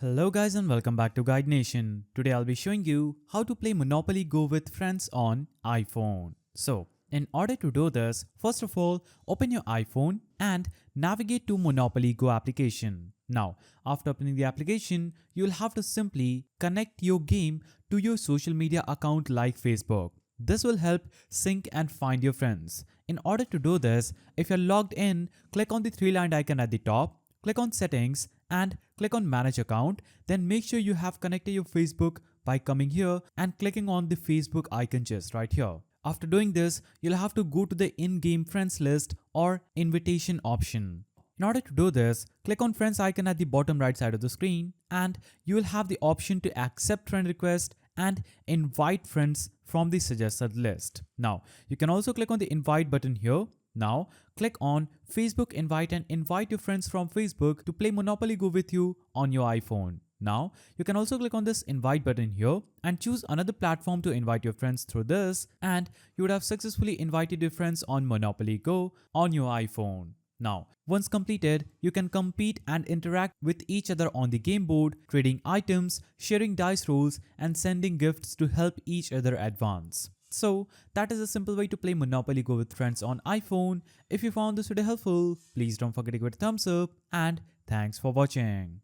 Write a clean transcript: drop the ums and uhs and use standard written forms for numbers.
Hello guys and welcome back to Guide Nation. Today I'll be showing you how to play Monopoly Go with friends on iPhone. So, in order to do this, first of all, open your iPhone and navigate to Monopoly Go application. Now, after opening the application, you'll have to simply connect your game to your social media account like Facebook. This will help sync and find your friends. In order to do this, if you're logged in, click on the three-lined icon at the top, click on settings and click on manage account. Then make sure you have connected your Facebook by coming here and clicking on the Facebook icon just right here. After doing this, you'll have to go to the in-game friends list or invitation option. In order to do this, click on friends icon at the bottom right side of the screen and you will have the option to accept friend request and invite friends from the suggested list. Now, you can also click on the invite button here. Now, click on Facebook invite and invite your friends from Facebook to play Monopoly Go with you on your iPhone. Now, you can also click on this invite button here and choose another platform to invite your friends through this, and you would have successfully invited your friends on Monopoly Go on your iPhone. Now, once completed, you can compete and interact with each other on the game board, trading items, sharing dice rolls, and sending gifts to help each other advance. So, that is a simple way to play Monopoly Go with friends on iPhone. If you found this video helpful, please don't forget to give it a thumbs up and thanks for watching.